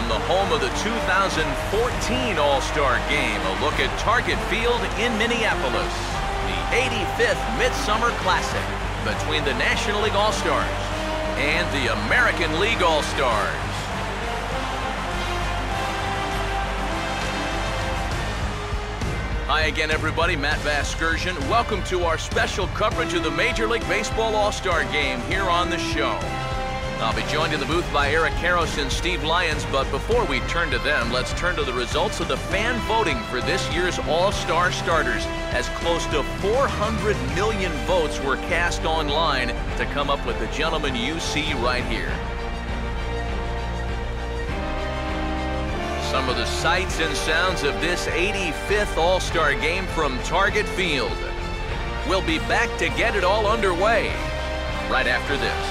from the home of the 2014 All-Star Game. A look at Target Field in Minneapolis. The 85th Midsummer Classic between the National League All-Stars and the American League All-Stars. Hi again, everybody. Matt Vasgersian. Welcome to our special coverage of the Major League Baseball All-Star Game here on the show. I'll be joined in the booth by Eric Karros and Steve Lyons, but before we turn to them, let's turn to the results of the fan voting for this year's All-Star starters, as close to 400 million votes were cast online to come up with the gentleman you see right here. Some of the sights and sounds of this 85th All-Star Game from Target Field. We'll be back to get it all underway right after this.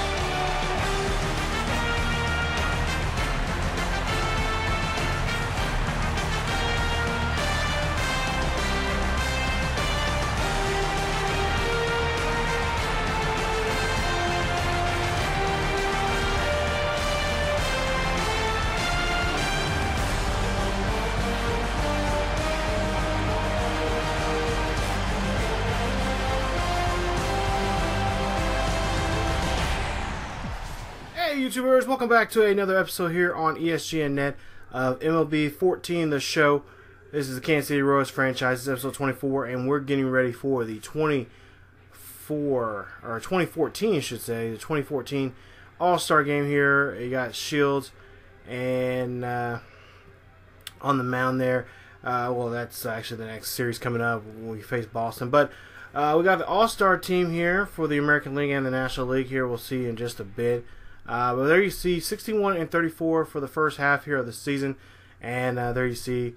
YouTubers, welcome back to another episode here on ESGNet of MLB 14, the show. This is the Kansas City Royals franchise. This is episode 24, and we're getting ready for the 2014, I should say, the 2014 All-Star Game here. You got Shields and on the mound there. Well, that's actually the next series coming up when we face Boston. But we got the All-Star team here for the American League and the National League here. We'll see in just a bit. But there you see 61 and 34 for the first half here of the season, and there you see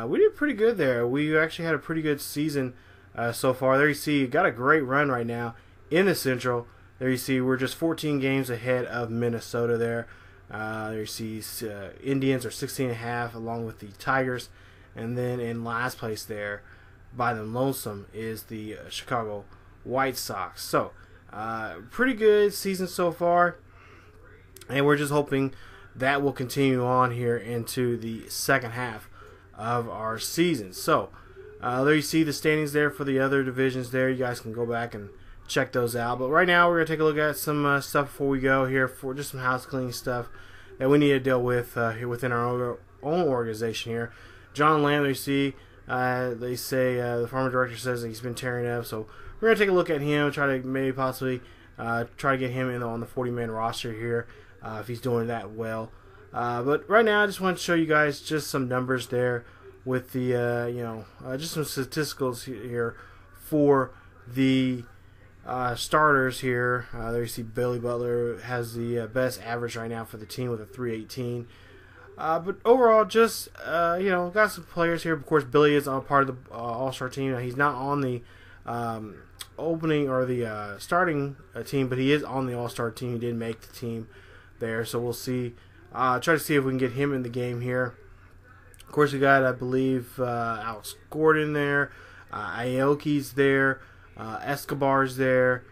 we did pretty good there. We actually had a pretty good season so far. There you see got a great run right now in the Central. There you see we're just 14 games ahead of Minnesota there. There you see Indians are 16.5 along with the Tigers, and then in last place there by the lonesome is the Chicago White Sox. So pretty good season so far. And we're just hoping that will continue on here into the second half of our season. So, there you see the standings there for the other divisions there. You guys can go back and check those out. But right now, we're going to take a look at some stuff before we go here for just some house cleaning stuff that we need to deal with here within our own organization here. John Lamb, you see, they say the farmer director says that he's been tearing up. So, we're going to take a look at him, try to maybe possibly try to get him in on the 40-man roster here. If he's doing that well. But right now I just want to show you guys just some numbers there with the, just some statisticals here for the starters here. There you see Billy Butler has the best average right now for the team with a 318. But overall, just, got some players here. Of course, Billy is on part of the All-Star team. Now, he's not on the opening or the starting team, but he is on the All-Star team. He did make the team there, so we'll see. Try to see if we can get him in the game here. Of course, we got, I believe, Alex Gordon there, Aoki's there, Escobar's there,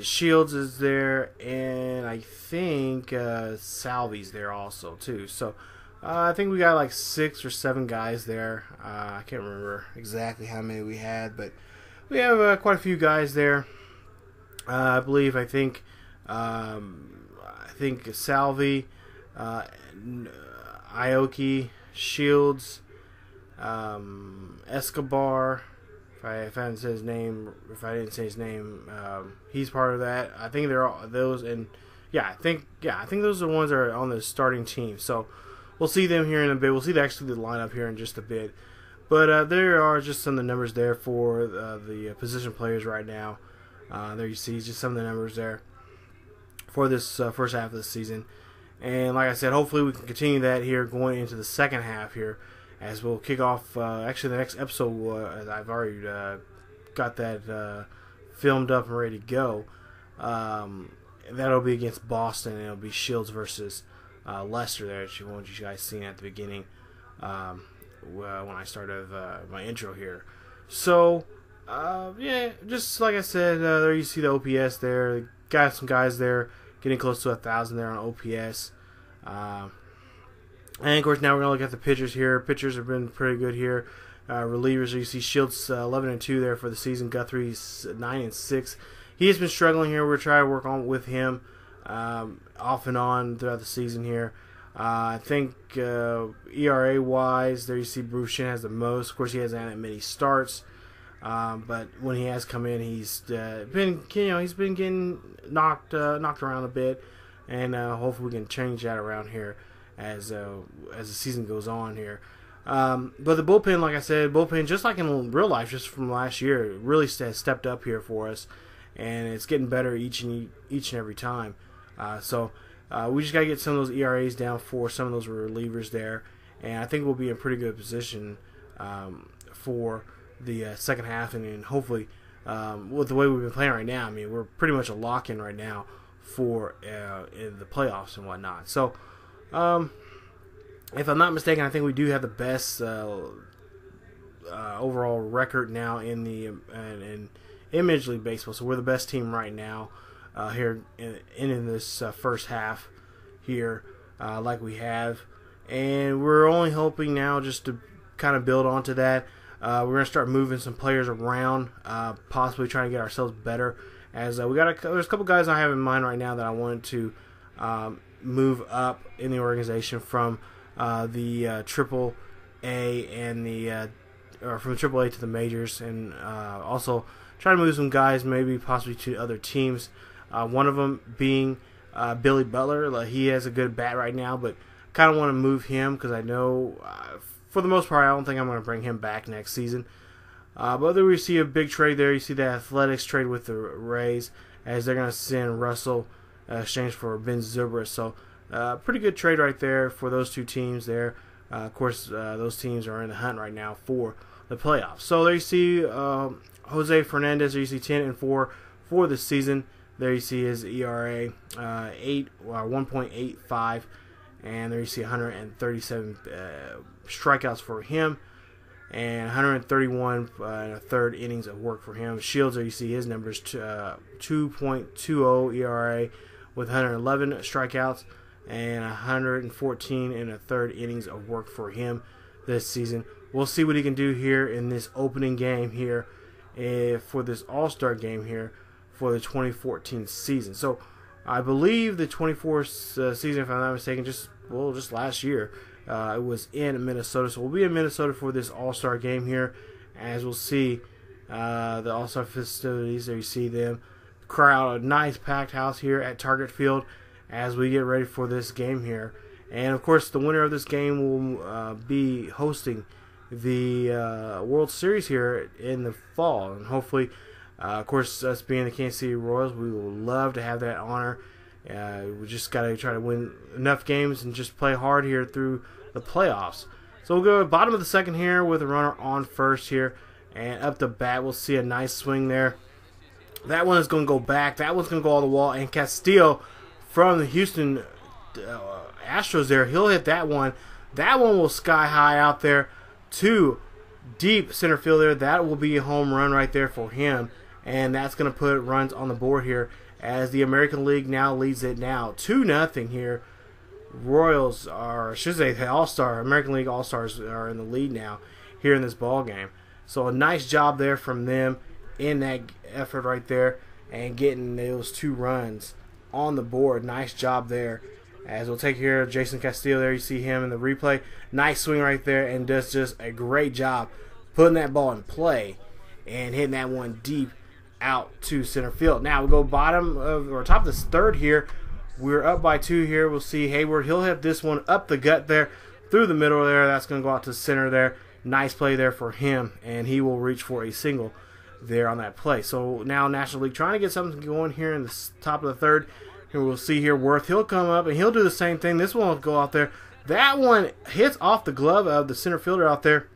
Shields is there, and I think Salvi's there also too. So I think we got like 6 or 7 guys there. I can't remember exactly how many we had, but we have quite a few guys there. I think Salvi, Aoki, Shields, Escobar. If I didn't say his name, he's part of that. I think they're all those, and I think those are the ones that are on the starting team. So we'll see them here in a bit. We'll see the lineup here in just a bit. But there are just some of the numbers there for the position players right now. There you see just some of the numbers there for this first half of the season. And like I said, hopefully we can continue that here going into the second half here, as we'll kick off actually the next episode. I've already got that filmed up and ready to go. That'll be against Boston, and it'll be Shields versus Lester there, which you guys seen at the beginning when I started my intro here. So just like I said, there you see the OPS there. Got some guys there getting close to 1,000 there on OPS. And of course, now we're going to look at the pitchers here. Pitchers have been pretty good here. Relievers, you see Shields 11-2 there for the season. Guthrie's 9-6. He has been struggling here. We're trying to work on with him off and on throughout the season here. I think ERA wise, there you see Bruce Shin has the most. Of course, he hasn't had that many starts, but when he has come in, he's been getting knocked around a bit, and hopefully we can change that around here as the season goes on here. But the bullpen, like I said, just like in real life, just from last year, really has stepped up here for us, and it's getting better each and every time. So we just got to get some of those ERAs down for some of those relievers there, and I think we'll be in pretty good position for the second half, and then hopefully with the way we've been playing right now, I mean, we're pretty much a lock-in right now for in the playoffs and whatnot. So if I'm not mistaken, I think we do have the best overall record now in the in Major League Baseball. So we're the best team right now here in this first half here, like we have, and we're only hoping now just to kind of build onto that. We're going to start moving some players around, possibly trying to get ourselves better. As there's a couple guys I have in mind right now that I wanted to move up in the organization from the Triple A and or from the Triple A to the majors, and also try to move some guys maybe possibly to other teams. One of them being Billy Butler. He has a good bat right now, but kind of want to move him because I know for the most part I don't think I'm going to bring him back next season. But then we see a big trade there. You see the Athletics trade with the Rays as they're going to send Russell exchange for Ben Zobrist. So pretty good trade right there for those two teams there. Of course, those teams are in the hunt right now for the playoffs. So there you see Jose Fernandez. There you see 10-4 for the season. There you see his ERA 1.85, and there you see 137 strikeouts for him, and 131 and a third innings of work for him. Shields, there you see his numbers, 2.20 ERA with 111 strikeouts and 114 and a third innings of work for him this season. We'll see what he can do here in this opening game here for this All-Star game here for the 2014 season. So I believe the 24th season, if I'm not mistaken, just last year, it was in Minnesota. So we'll be in Minnesota for this All-Star game here, as we'll see the All-Star festivities. There you see them. Crowd, a nice packed house here at Target Field as we get ready for this game here. And of course, the winner of this game will be hosting the World Series here in the fall, and hopefully, of course, us being the Kansas City Royals, we would love to have that honor. We just got to try to win enough games and just play hard here through the playoffs. So we'll go bottom of the second here with a runner on first here, and up the bat we'll see a nice swing there. That one is going to go back. That one's going to go all the wall, and Castillo from the Houston Astros there, he'll hit that one. That one will sky high out there to deep center field there. That will be a home run right there for him, and that's going to put runs on the board here as the American League now leads it now 2-0 here. Royals are, I should say, the American League All-Stars are in the lead now here in this ball game. So a nice job there from them in that effort right there and getting those 2 runs on the board. Nice job there. As we'll take here Jason Castillo there. You see him in the replay. Nice swing right there, and does just a great job putting that ball in play and hitting that one deep out to center field. Now we'll go top of this third here. We're up by 2 here. We'll see Hayward. He'll hit this one up the gut there through the middle there. That's going to go out to center there. Nice play there for him, and he will reach for a single there on that play. So now National League trying to get something going here in the top of the third. Here we'll see here Worth. He'll come up and he'll do the same thing. This one will go out there. That one hits off the glove of the center fielder out there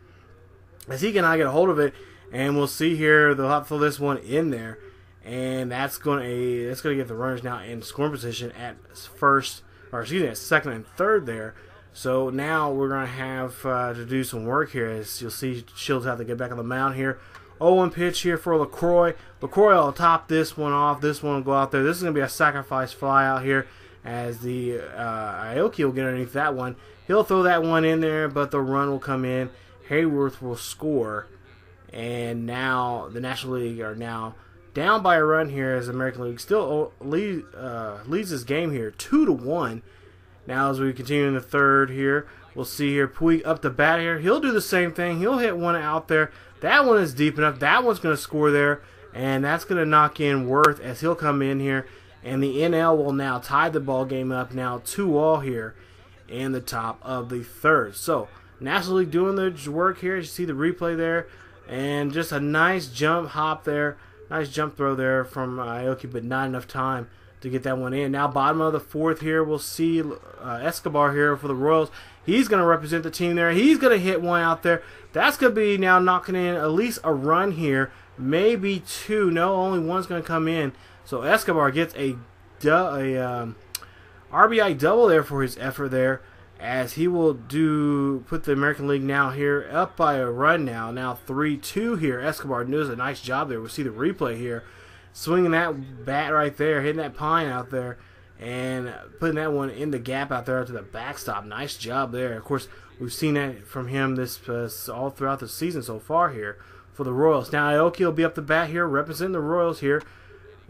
as he cannot get a hold of it. And we'll see here they'll have to throw this one in there, and that's going to get the runners now in scoring position at second and third there. So now we're going to have to do some work here, as you'll see Shields have to get back on the mound here. 0-1 pitch here for LaCroix. LaCroix will top this one off. This one will go out there. This is going to be a sacrifice fly out here as the Aoki will get underneath that one. He'll throw that one in there, but the run will come in. Hayworth will score, and now the National League are now down by a run here as the American League still leads this game here 2-1. Now as we continue in the third here, we'll see here Puig up the bat here. He'll do the same thing. He'll hit one out there. That one is deep enough. That one's going to score there, and that's going to knock in Worth as he'll come in here. And the NL will now tie the ball game up now 2-2 here in the top of the third. So National League doing their work here. As you see the replay there, and just a nice jump hop there. Nice jump throw there from Aoki, but not enough time to get that one in. Now bottom of the fourth here, we'll see Escobar here for the Royals. He's going to represent the team there. He's going to hit one out there. That's going to be now knocking in at least a run here. Maybe two. No, only one's going to come in. So Escobar gets a RBI double there for his effort there, as he will put the American League now here up by a run now. Now 3-2 here. Escobar does a nice job there. We'll see the replay here. Swinging that bat right there, hitting that pine out there, and putting that one in the gap out there to the backstop. Nice job there. Of course, we've seen that from him this all throughout the season so far here for the Royals. Now Aoki will be up the bat here, representing the Royals here.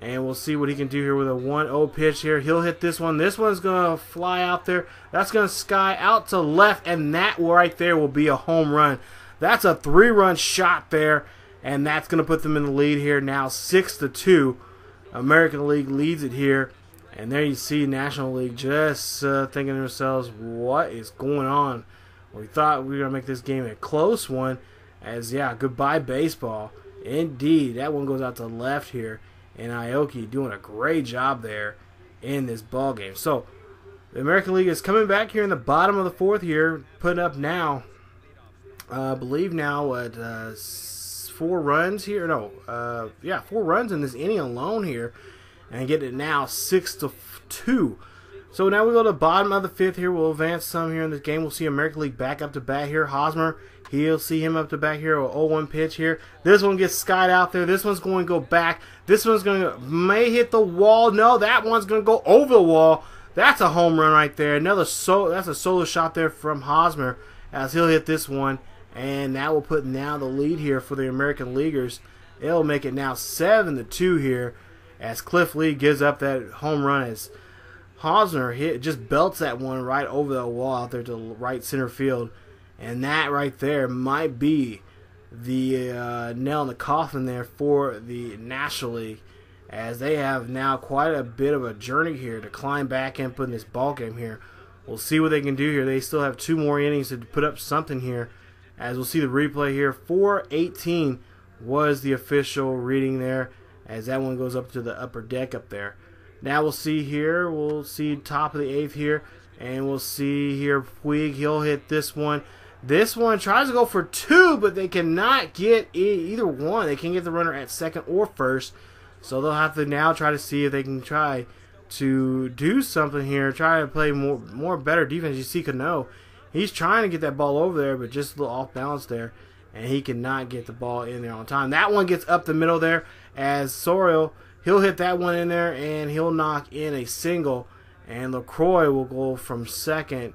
And we'll see what he can do here with a 1-0 pitch here. He'll hit this one. This one's going to fly out there. That's going to sky out to left. And that right there will be a home run. That's a 3-run shot there. And that's going to put them in the lead here now 6-2. American League leads it here. And there you see National League just thinking to themselves, what is going on? We thought we were going to make this game a close one. As, yeah, goodbye baseball. Indeed, that one goes out to left here. And Aoki doing a great job there in this ball game. So the American League is coming back here in the bottom of the fourth here, putting up now, I believe now what 4 runs here. No, 4 runs in this inning alone here, and get it now 6-2. So now we go to the bottom of the fifth here. We'll advance some here in this game. We'll see American League back up to bat here. Hosmer, he'll see him up to bat here. A 0-1 pitch here. This one gets skied out there. This one's going to go back. This one's going to may hit the wall. No, that one's going to go over the wall. That's a home run right there. That's a solo shot there from Hosmer as he'll hit this one. And that will put now the lead here for the American Leaguers. It'll make it now 7-2 here as Cliff Lee gives up that home run as Hosmer just belts that one right over the wall out there to right center field. And that right there might be the nail in the coffin there for the National League, as they have now quite a bit of a journey here to climb back and put in this ball game here. We'll see what they can do here. They still have 2 more innings to put up something here, as we'll see the replay here. 4-18 was the official reading there, as that one goes up to the upper deck up there. Now we'll see here, top of the 8th here, and we'll see here Puig, he'll hit this one. This one tries to go for 2, but they cannot get either one. They can't get the runner at second or first, so they'll have to now try to see if they can try to do something here, try to play more better defense. You see Cano, he's trying to get that ball over there, but just a little off balance there, and he cannot get the ball in there on time. That one gets up the middle there as Sorial, he'll hit that one in there, and he'll knock in a single, and LaCroix will go from second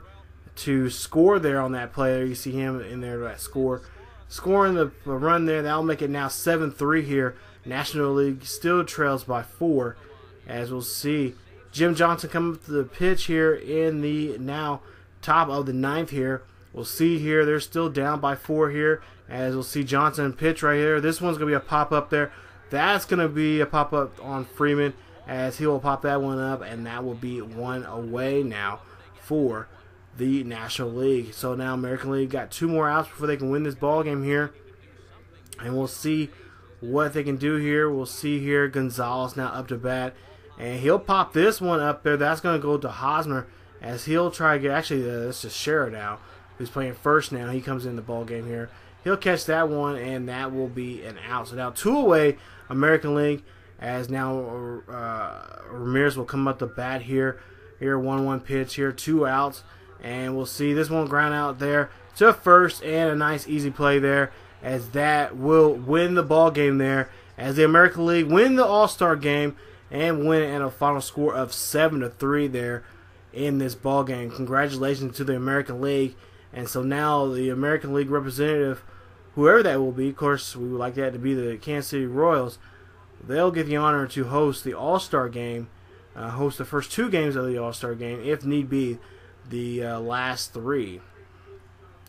to score there on that play. You see him in there to scoring the run there. That'll make it now 7-3 here. National League still trails by 4, as we'll see Jim Johnson come up to the pitch here in the now top of the 9th here. We'll see here they're still down by 4 here, as we'll see Johnson pitch right here. This one's going to be a pop-up there. That's going to be a pop-up on Freeman, as he will pop that one up, and that will be 1 away now for the National League. So now American League got 2 more outs before they can win this ball game here, and we'll see what they can do here. We'll see here Gonzalez now up to bat, and he'll pop this one up there. That's going to go to Hosmer, as he'll try to get, actually that's just Shera now, who's playing first now. He comes in the ball game here. He'll catch that one, and that will be an out. So now 2 away American League, as now Ramirez will come up to bat here. 1-1 pitch here, 2 outs. And we'll see this one ground out there to first, and a nice easy play there, as that will win the ball game there, as the American League win the All-Star game and win at a final score of 7-3 there in this ball game. Congratulations to the American League. And so now the American League representative, whoever that will be, of course we would like that to be the Kansas City Royals, they'll get the honor to host the All-Star game, host the first 2 games of the All-Star game, if need be, the last 3.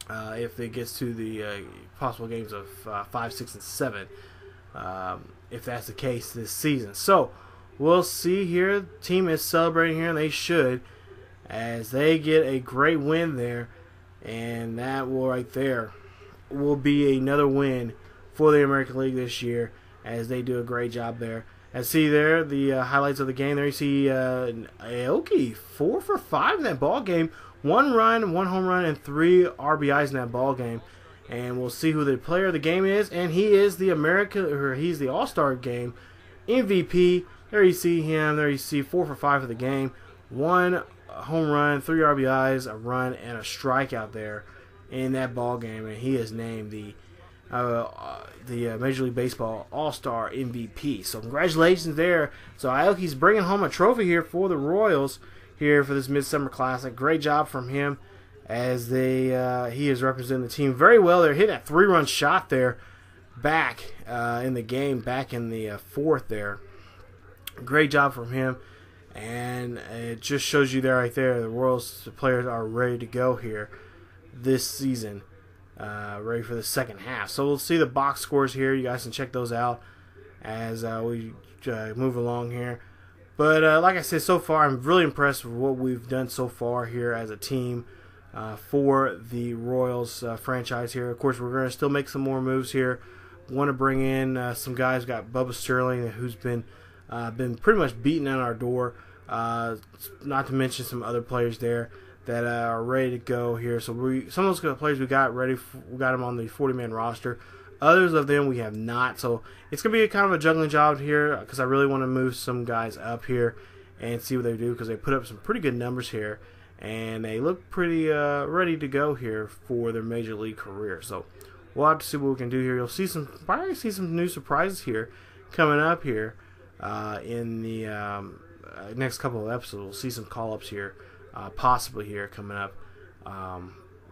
If it gets to the possible games of 5, 6, and 7, if that's the case this season. So we'll see here. The team is celebrating here, and they should, as they get a great win there, and that will right there will be another win for the American League this year, as they do a great job there. As see there, the highlights of the game there, you see Aoki 4 for 5 in that ball game. 1 run, 1 home run, and 3 RBIs in that ball game. And we'll see who the player of the game is, and he is the he's the All-Star game MVP. There you see him. There you see 4 for 5 for the game. 1 home run, 3 RBIs, a run, and a strikeout there in that ball game, and he is named the Major League Baseball All-Star MVP. So congratulations there. So Aoki's bringing home a trophy here for the Royals here for this Midsummer Classic. Great job from him, as he is representing the team very well. They're hitting a 3-run shot there back in the game, back in the 4th there. Great job from him. And it just shows you there, right there, the Royals players are ready to go here this season, ready for the second half. So we'll see the box scores here. You guys can check those out as we move along here. But like I said, so far I'm really impressed with what we've done so far here as a team for the Royals franchise here. Of course, we're going to still make some more moves here. Want to bring in some guys. We've got Bubba Sterling, who's been pretty much beating on our door. Not to mention some other players there that are ready to go here. So some of those players we got ready, we got them on the 40-man roster. Others of them we have not. So it's going to be a kind of a juggling job here, because I really want to move some guys up here and see what they do, because they put up some pretty good numbers here, and they look pretty ready to go here for their major league career. So we'll have to see what we can do here. You'll see probably see some new surprises here coming up here in the next couple of episodes. We'll see some call-ups here, possibly here coming up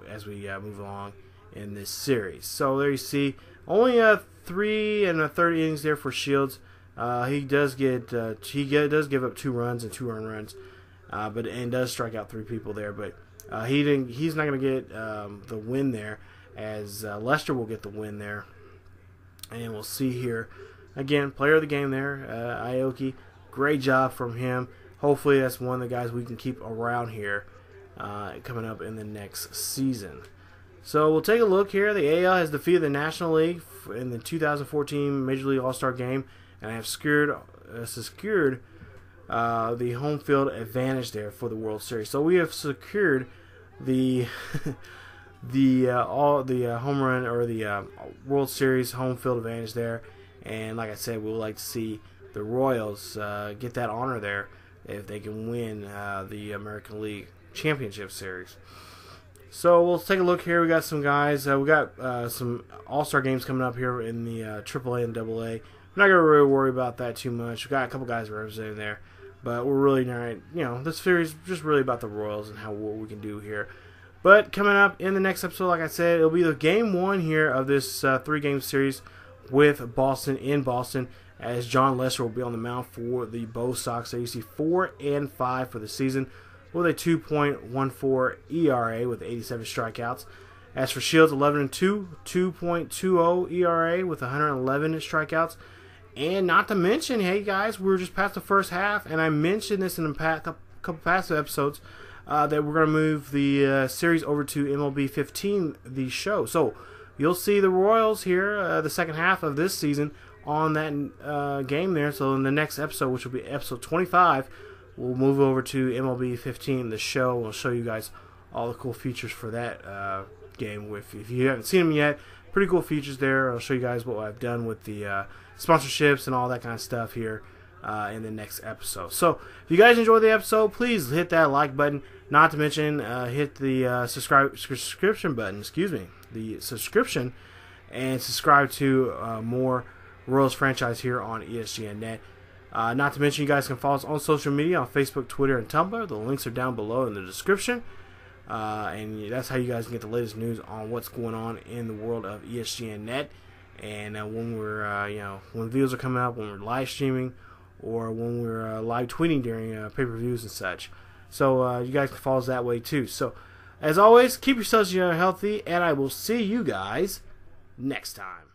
as we move along in this series. So there you see, only 3 1/3 innings there for Shields. He does give up 2 runs and 2 earned runs, and does strike out 3 people there. But he's not going to get the win there, as Lester will get the win there. And we'll see here again, player of the game there, Aoki. Great job from him. Hopefully that's one of the guys we can keep around here coming up in the next season. So we'll take a look here. The AL has defeated the National League in the 2014 Major League All-Star Game, and have secured the home field advantage there for the World Series. So we have secured the home run, or the World Series home field advantage there. And like I said, we would like to see the Royals get that honor there if they can win the American League Championship Series. So we'll take a look here. We got some guys. We got some All-Star games coming up here in the AAA and AA. I'm not gonna really worry about that too much. We got a couple guys representing there, but we're really not. This series is just really about the Royals and what we can do here. But coming up in the next episode, like I said, it'll be the game 1 here of this 3-game series with Boston in Boston, as John Lester will be on the mound for the Bo Sox. So you see 4-5 for the season, with a 2.14 ERA with 87 strikeouts. As for Shields, 11-2, 2.20 ERA with 111 strikeouts. And not to mention, hey guys, we're just past the first half, and I mentioned this in a couple past episodes, that we're going to move the series over to MLB 15, the show. So you'll see the Royals here, the second half of this season, on that game there. So in the next episode, which will be episode 25, we'll move over to MLB 15, the show. We'll show you guys all the cool features for that game. If you haven't seen them yet, pretty cool features there. I'll show you guys what I've done with the sponsorships and all that kind of stuff here in the next episode. So if you guys enjoyed the episode, please hit that like button. Not to mention, hit the subscription button. The subscription, and subscribe to more Royals franchise here on ESGNet. Not to mention, you guys can follow us on social media on Facebook, Twitter, and Tumblr. The links are down below in the description. And that's how you guys can get the latest news on what's going on in the world of ESGNet. And when we're, when videos are coming out, when we're live streaming, or when we're live tweeting during pay-per-views and such. So you guys can follow us that way too. So as always, keep yourselves healthy, and I will see you guys next time.